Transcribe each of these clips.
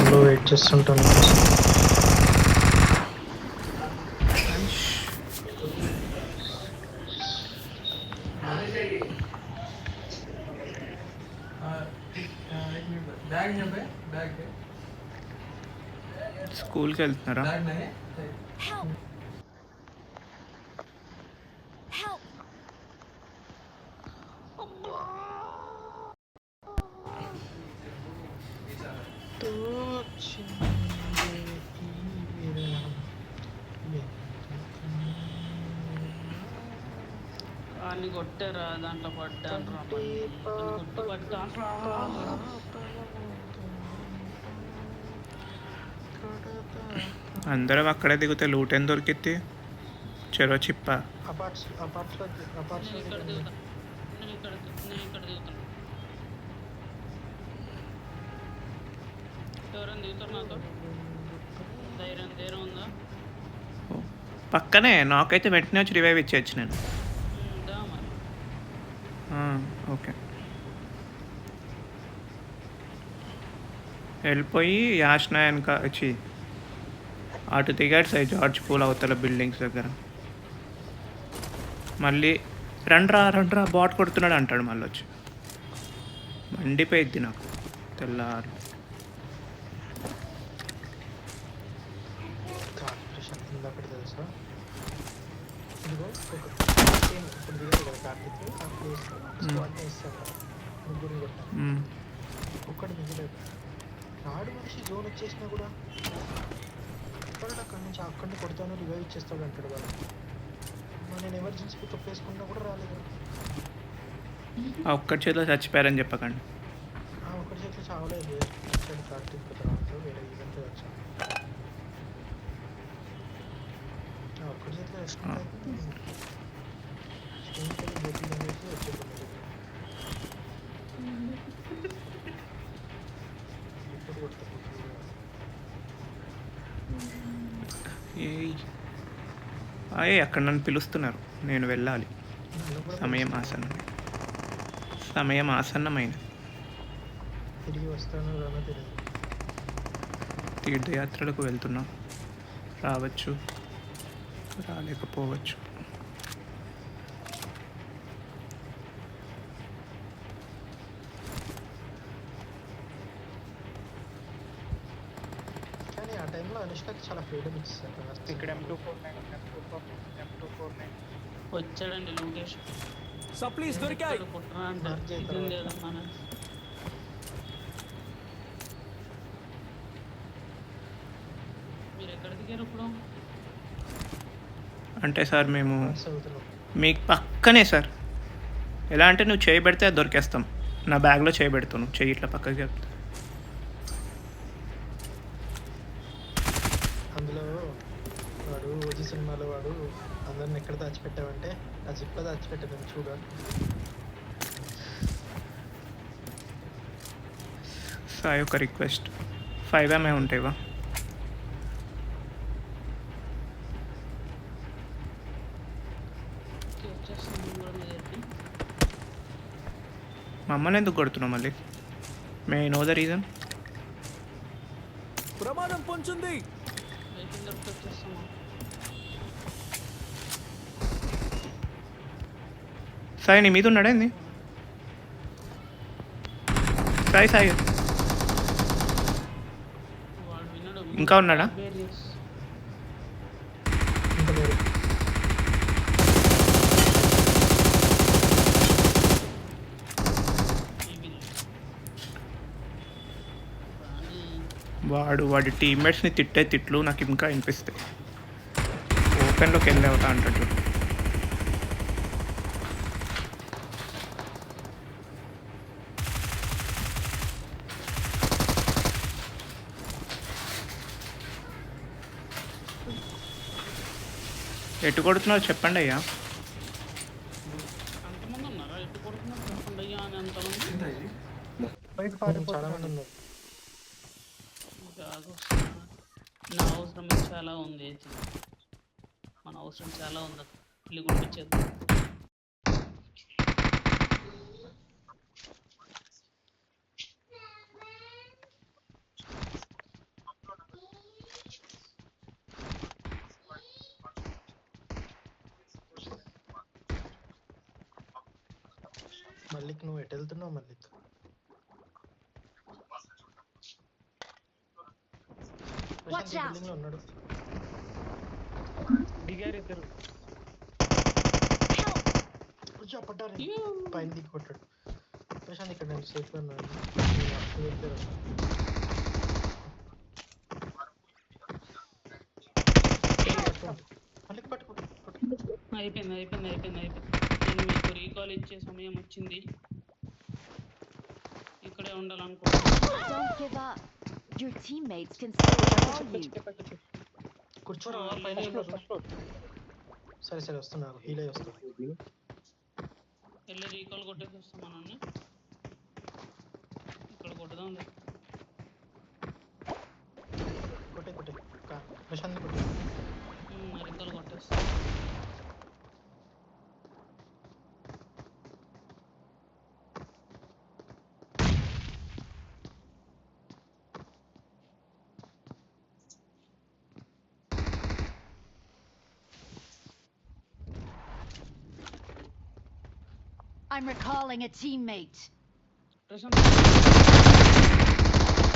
రూమ్లో వెయిట్ చేస్తుంటాను. స్కూల్కి వెళ్తున్నారా? వాడిని కొట్టారా దాంట్లో పడ్డాను రా కొట్టి పడ్డాను రా. అందరం అక్కడే దిగితే లూట్ ఏం దొరికిద్ది? చెరో చిప్ప. నేను ఇక్కడ దిగుతాను. ఎవరైనా దిగుతారు నాతో? ధైర్యం ఉందా? పక్కనే నాకైతే వెంటనే వచ్చి రివైవ్ ఇచ్చేయచ్చు నేను. దా మరి. ఓకే, వెళ్ళిపోయి యాష్న వెనక వచ్చి అటు దిగాడు సై జార్జ్ పూల్ అవతల బిల్డింగ్స్ దగ్గర. మళ్ళీ రండ్రా బాట్ కొడుతున్నాడు అంటాడు. మళ్ళీ వచ్చి మండిపోయిద్ది నాకు తెల్లారు. ఇందాకటి తెలుసా, ఇదిగో ఇప్పుడు దిగాడు కదా కార్తీక్, అప్పుడు స్క్వాడ్ని వేస్తాను ముగ్గురిని కొట్టాను. ఒక్కటి దిగలేదు. రాడు మనిషి జోన్ వచ్చేసినా కూడా అక్కడ నుంచి అక్కడిని కొడతాను రివైవ్ ఇచ్చేస్తాడు అంటాడు వాళ్ళు. నేను ఎమర్జెన్సీ పికప్ వేసుకున్నా కూడా రాలేదు. ఆ ఒక్కటి చేతిలో చచ్చిపోయారని చెప్పకండి. ఆ ఒక్కటి చేతిలో చావలేదు. వచ్చాడు కార్తీక్ తర్వాత వేరే ఈవెంట్ వచ్చాను. ఆ ఒక్కటి చేతిలో వేసుకుంటే వచ్చేది. ఇప్పుడు కొడతా అక్కడ నన్ను పిలుస్తున్నారు, నేను వెళ్ళాలి. సమయం ఆసన్నమైనది. తిరిగి వస్తాను రానో తెలియదు. తీర్థయాత్రలకు వెళ్తున్నా, రావచ్చు రాలేకపోవచ్చు. కానీ ఆ టైంలో అనుష్కకి చాలా ఫ్రీడమ్ ఇచ్చేసారు. ఇక్కడ M249 వచ్చాడండి లోకేష్. సప్లీస్ దొరికాయి. కుట్రా అంటే ఇది లేదా మన మీరు ఎక్కడ దిగారు ఇప్పుడు? అంటే సార్ మేము మీకు పక్కనే సార్. ఎలా అంటే నువ్వు చేయి పెడితే అది దొరికేస్తాం. నా బ్యాగ్లో చేయి పెడతాను, చెయ్యి ఇట్లా పక్కకి చెప్తా. అందులో వాడు ఓజీ సినిమాలో వాడు అందరిని ఎక్కడ దాచిపెట్టావంటే ఆ జిప్లో దాచిపెట్టాను చూడాలి. సాయి ఒక రిక్వెస్ట్, 5 ఉంటాయివా? మా అమ్మని ఎందుకు కొడుతున్నావు మళ్ళీ? May know the reason. ప్రమాదం పొంచుంది. సాయి నీ మీద ఉన్నాడా ఏంది? సాయి ఇంకా ఉన్నాడా? ఇంకా లేదు. వాడి టీమ్మేట్స్ని తిట్టే తిట్లు నాకు ఇంకా వినిపిస్తాయి. ఓపెన్లోకి వెళ్ళేవతా అంటాడు. ఎటు కొడుతున్నావు చెప్పండి అయ్యా. అంతమంది ఉన్నారా? ఎటు కొడుతున్నారు చెప్పండి అయ్యా అని అంతమంది. చాలా మంది ఉన్నారు. నా అవసరం చాలా ఉంది. మన అవసరం చాలా ఉంది. ఇల్లు కొనిపించేద్దాం. మల్లిక్ నువ్వు ఎటు వెళ్తున్నావు మల్లిక్? ప్రశాంత్ ఈ out. బిల్డింగ్ లో ఉన్నాడు. దిగారు ఇద్దరు. కొంచెం పడ్డారు అయ్యో. పైన దిగి కొట్టాడు. ప్రశాంత్ ఇక్కడ నేను సేఫ్ గా ఉన్నాను. మల్లిక్ పట్టుకో. అయిపోయింది. నేను మీకు రీకాల్ ఇచ్చే సమయం వచ్చింది. ఇక్కడే ఉండాలనుకుంటున్నాను. Don't give up. Your teammates can still call you. కూర్చోరా వాళ్ళు పైన వెళ్ళి ఉన్నారు. సరే వస్తున్నారు. హీల్ అయ్యి వస్తారు. వెళ్ళి రీకాల్ కొట్టేసి వస్తాం మనల్ని. ఇక్కడ కొట్టుదాం. కొట్టే ప్రశాంత్ కొట్టే. రీకాల్ కొట్టేస్తాం. I'm recalling a teammate. Prashanth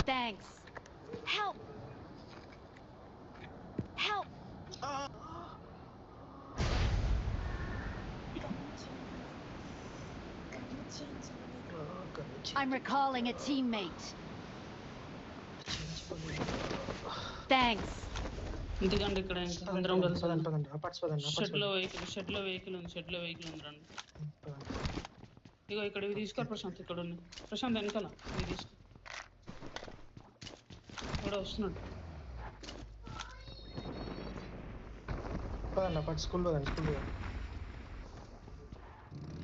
Thanks. Help! Help! I'm recalling a teammate. Thanks. ఎందుకంటే ఇక్కడ ఇంకా అందరం కలిసి షెడ్ లో పదండి. వెహికల్ ఉంది రండి. ఇగో ఇక్కడ ఇవి తీసుకో ప్రశాంత్. ఇక్కడ ఉన్నాయి ప్రశాంత్ వెనకాల ఇవి తీసుకో. ఇక్కడ వస్తున్నాడు. స్కూల్ పోదండి.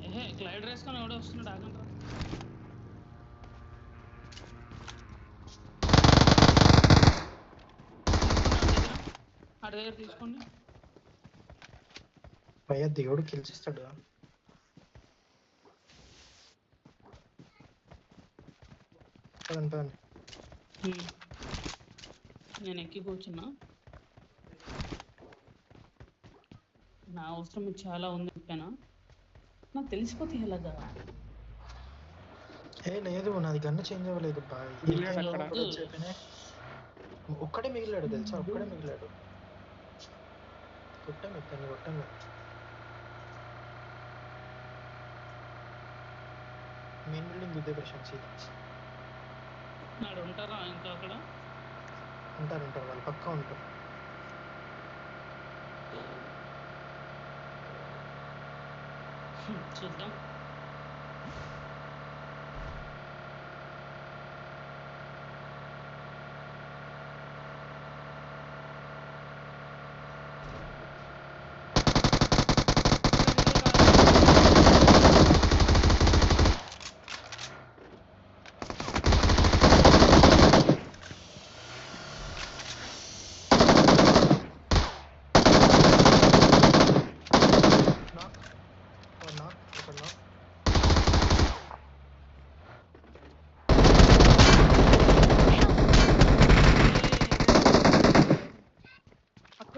ఏహే గ్లైడర్ వేసుకొని ఎవడో వస్తున్నాడు. ఆగండి రా. ఆడి దగ్గర తీసుకోండి. భయ్యా దేవుడు గెలిచిస్తాడు. పదండి. నేను ఎక్కి కూర్చున్నా. నా అవసరం మీకు చాలా ఉంది చెప్పానా? నాకు తెలిసిపోతే ఎలాగా? లేదు నాది గన్ను చేంజ్ అవ్వలేదు. ఒక్కడే మిగిలాడు తెలుసా? కొట్టాను. మెయిన్ బిల్డింగ్ ఇదే ప్రశాంత్. నాడు ఉంటారా ఇంకా అక్కడ? ఉంటారు వాళ్ళు పక్కా ఉంటారు. చూద్దాం.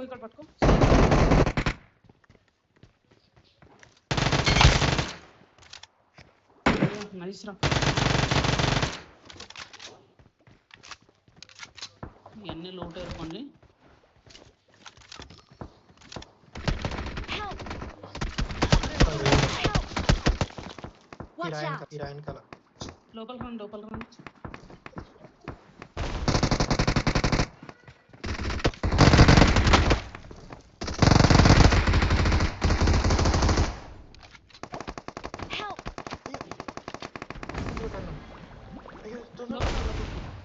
ఇక్కడ పట్టుకో. నైస్ రా. ఇవన్నీ లోట్ అయిపోండి. Watch out! లోపల రండి.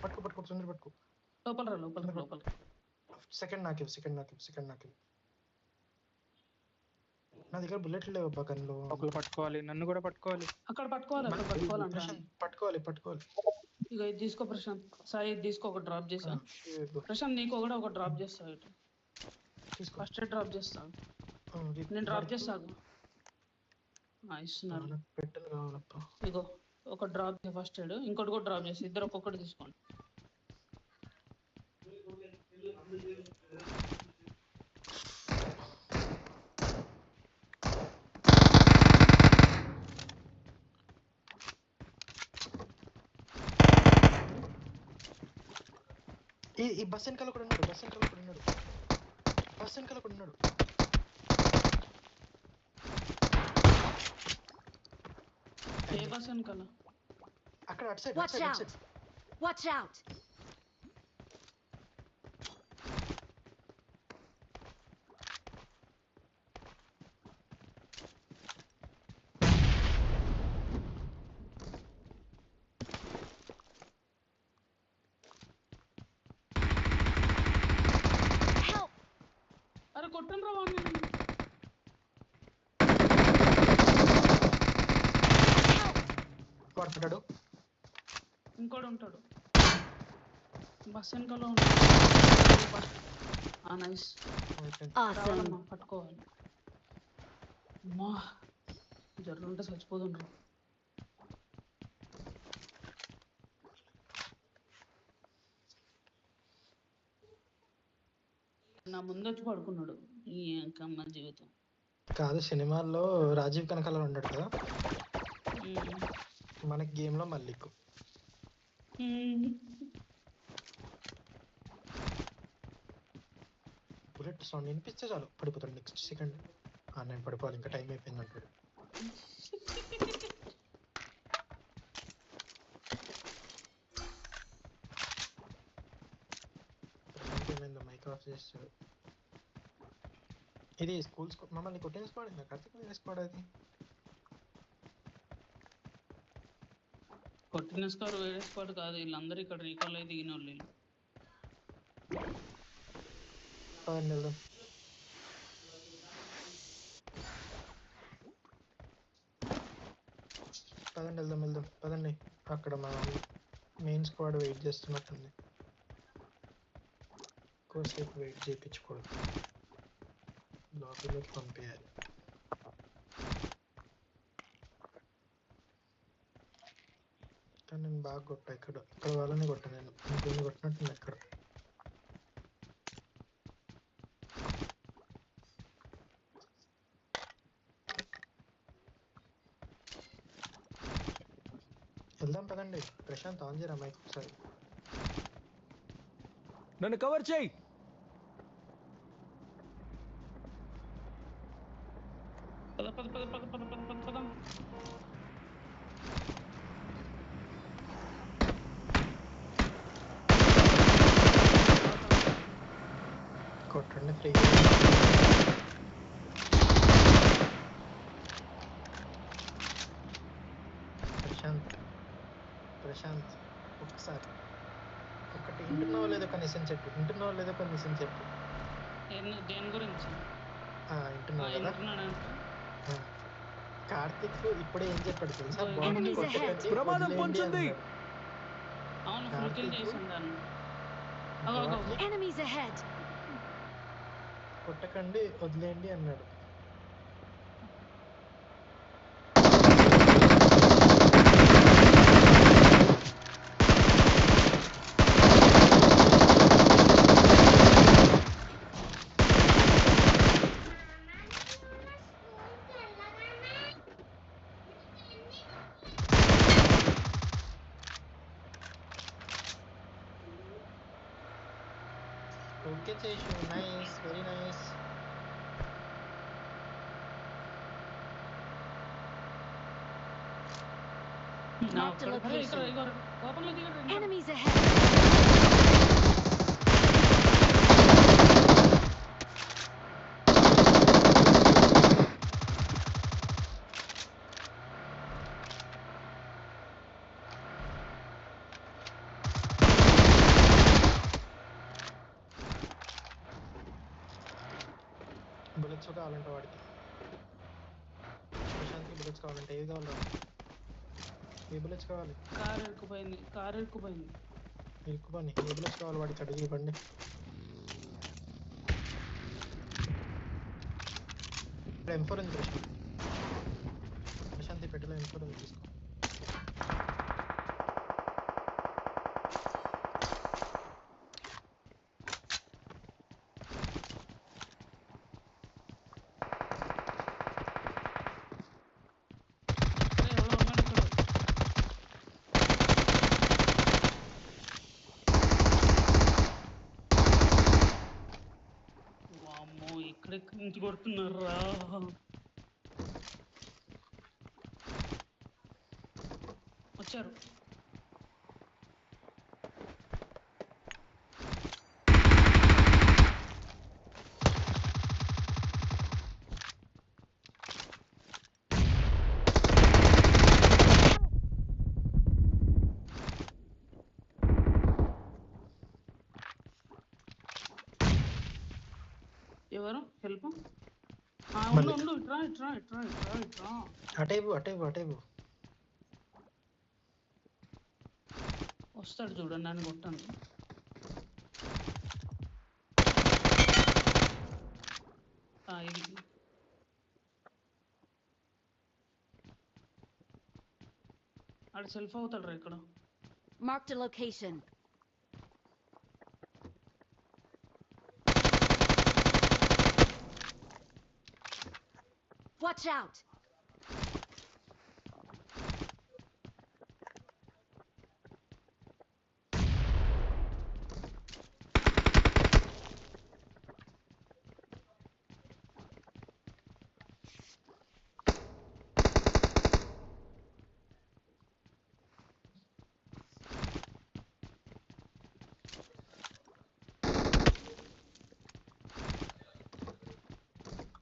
పట్టుకో. లోపల సెకండ్ నాకివ్. నా దగ్గర బుల్లెట్లు లేవు గన్లో. ఒకరు పట్టుకోవాలి, నన్ను కూడా పట్టుకోవాలి. అక్కడ పట్టుకోవాలి. ఇక ఇది తీసుకో ప్రశాంత్. సాయి ఇది తీసుకో. ఒక డ్రాప్ చేసా ప్రశాంత్. నీకు కూడా ఒక డ్రాప్ చేస్తా. ఫస్ట్ డ్రాప్ చేస్తా. నేను డ్రాప్ చేస్తాను. ఇస్తున్నారు. ఇగో ఒక డ్రాప్ ఫస్ట్ ఎయిడ్, ఇంకోటి కూడా డ్రాప్ చేసి ఇద్దరు ఒక్కొక్కటి తీసుకోండి. ఈ బస్ వెనకాల కూడా ఉన్నాడు, బస్ వెనకాల కూడా ఉన్నాడు, బస్ వెనకాల కూడా ఉన్నాడు. ఏ బస్ వెనకాల? అక్కడ అటు side, Watch out! Watch out! Help! అరే కొట్టండి రా వాడిని. పడ్డాడు. ఇంకోడు ఉంటాడు బస్ వెనకాల ఉంటాడు. నైస్. Awesome. రావాలమ్మా పట్టుకోవాలి. అమ్మా జర్రుంటే చచ్చిపోతుండ్రు. నా ముందు వచ్చి పడుకున్నాడు. ఈ కమ్మ జీవితం. కాదు, సినిమాల్లో రాజీవ్ కనకాల ఉన్నాడు కదా, ఉమ్. మనకి గేమ్ లో మల్లిక్. ఉమ్. బుల్లెట్ సౌండ్ వినిపిస్తే చాలు పడిపోతాడు నెక్స్ట్ సెకండ్. నేను పడిపోవాలి, ఇంకా టైం అయిపోయింది అంటాడు. ఏమైందో మైక్ ఆఫ్ చేస్తాడు. ఇది స్కూల్ మమ్మల్ని కొట్టిన స్క్వాడ్ ఇంకా కార్తీక్ స్క్వాడ్ అది. కొట్టిన స్కోర్ వేరే స్కోర్ కాదు, వీళ్ళందరూ ఇక్కడ రీకాల్ అయి దిగిన వాళ్ళు వీళ్ళు. పదండి వెళ్దాం. పదండి. అక్కడ మా మెయిన్ స్క్వాడ్ వెయిట్ చేస్తున్నట్టుంది. ఎక్కువసేపు వెయిట్ చేయించకూడదు, లాబీలోకి పంపేయాలి. కానీ నేను బాగా కొట్టా, ఇక్కడ వాళ్ళని కొట్టా, నేను ఇంకొన్ని కొట్టినట్టుంది ఇక్కడ. వెళ్దాం పదండి. ప్రశాంత్ ఆన్ చేయరా మైక్ ఒకసారి. నన్ను కవర్ చేయి. పద పద పద పద పద పద పద పద. కొట్టండి ఫ్రీ. ప్రశాంత్ ఒకసారి ఒకటి వింటున్నావో లేదో కనీసం చెప్పు. దేని గురించి? వింటున్నావు కదా. వింటున్నాడంటే కార్తిక్ ఇప్పుడే ఏం చెప్పాడు తెలుసా? Enemies ahead. ప్రమాదం పొంచుంది. అవును ఫుల్ కిల్ చేసిండు దాన్ని. Enemies ahead! కొట్టకండి, వదిలేయండి అన్నాడు. ఓకే చేసు, nice, very nice. Marked a అరే ఇక్కడ location. ఓపెన్ లో దిగండి. Enemies ahead! బుల్లెట్స్ కావాలంటే వాడికి, ప్రశాంత్కి బుల్లెట్స్ కావాలంటే ఏవి కావాలా? ఏ బుల్లెట్స్ కావాలి? కారు ఇరుక్కుపోయింది. ఇరుక్కుపోని. ఏ బుల్లెట్స్ కావాలి వాడికి అడిగి ఇవ్వండి. ఇక్కడ M4 ఉంది ప్రశాంత్ ఈ పెట్టెలో M4 ఉంది, తీసుకో. ఎక్కడి నుంచి కొడుతున్నారా? వచ్చారు. ఎవరు హెల్ప్? ఉండు ఉండు, ఇట్రా ఇట్రా ఇట్రా ఇట్రా ఇట్రా. అటేవు వస్తాడు చూడండి, నన్ను కొట్టండి. ఇది ఆడ సెల్ఫ్ అవుతాడు రా ఇక్కడ. Marked a location. Watch out!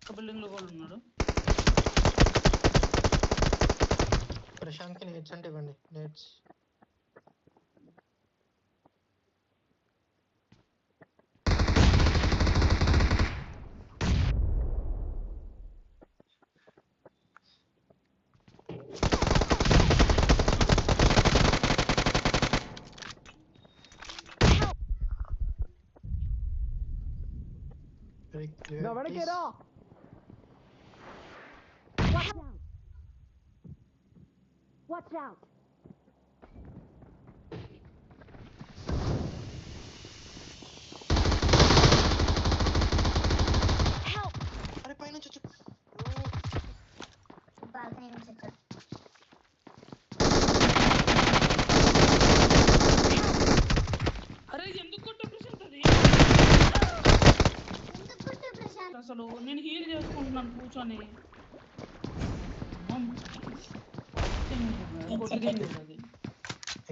ఒక బిల్డింగ్ లో కూడా ఉన్నాడు. ప్రశాంత్కి నేట్స్ అంటే ఇవ్వండి. నేట్స్ నా వెనకేరా. Watch out! Watch out! Help! అరే పైనుంచి వచ్చి అరే ఎందుకు కొట్టే ప్రశాంత్ అది? అసలు నేను హీల్ చేసుకుంటున్నాను కూర్చొని.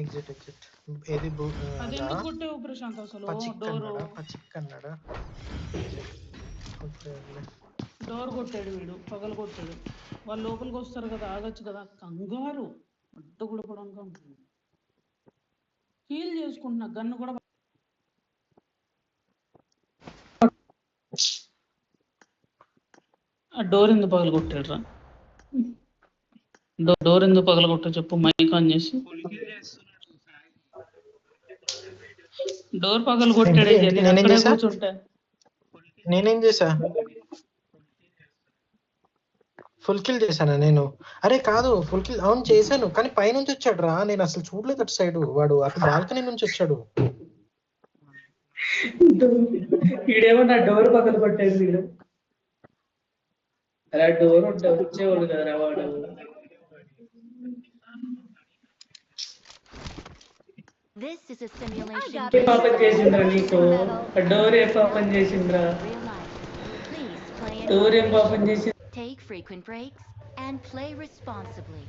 ఎగ్జిట్ ఏది అది ఎందుకు కొట్టావు ప్రశాంత్ అసలు? పచ్చిక్కన్నాడా? డోర్ కొట్టాడు వీడు, పగలు కొట్టాడు. వాళ్ళు లోపలికి వస్తారు కదా, ఆగొచ్చు కదా. కంగారు అడ్డు కూడా పడంగా ఉంటుంది. హీల్ చేసుకుంటున్నా, గన్ను కూడా ఆ డోర్ ఎందుకు పగలు కొట్టాడు రా? డోర్ ఎందుకు పగల కొట్టా చెప్పు, మైక్ ఆన్ చేసి. డోర్ పగలు కొట్టాడే, అక్కడే కూర్చుంటా. నేనేం చేసా? ఫుల్ కిల్ చేశానా నేను? అరే కాదు, ఫుల్ కిల్ అవును చేశాను, కానీ పైనుంచి వచ్చాడు రా. నేను అసలు చూడలేదు అటు సైడ్. వాడు అటు బాల్కనీ నుంచి వచ్చాడు. వీడేమో నా డోర్ పగలు కొట్టాడు వీడు. అలా డోర్ ఉంటే వచ్చేవాడు కదా వాడు. This is a simulation. ఏ పాపం చేసిండ్రా నీకు? డోర్ ఏ పాపం చేసిండ్రా? Real life. Please play door ఏం it. పాపం చేసి? Take frequent breaks and play responsibly.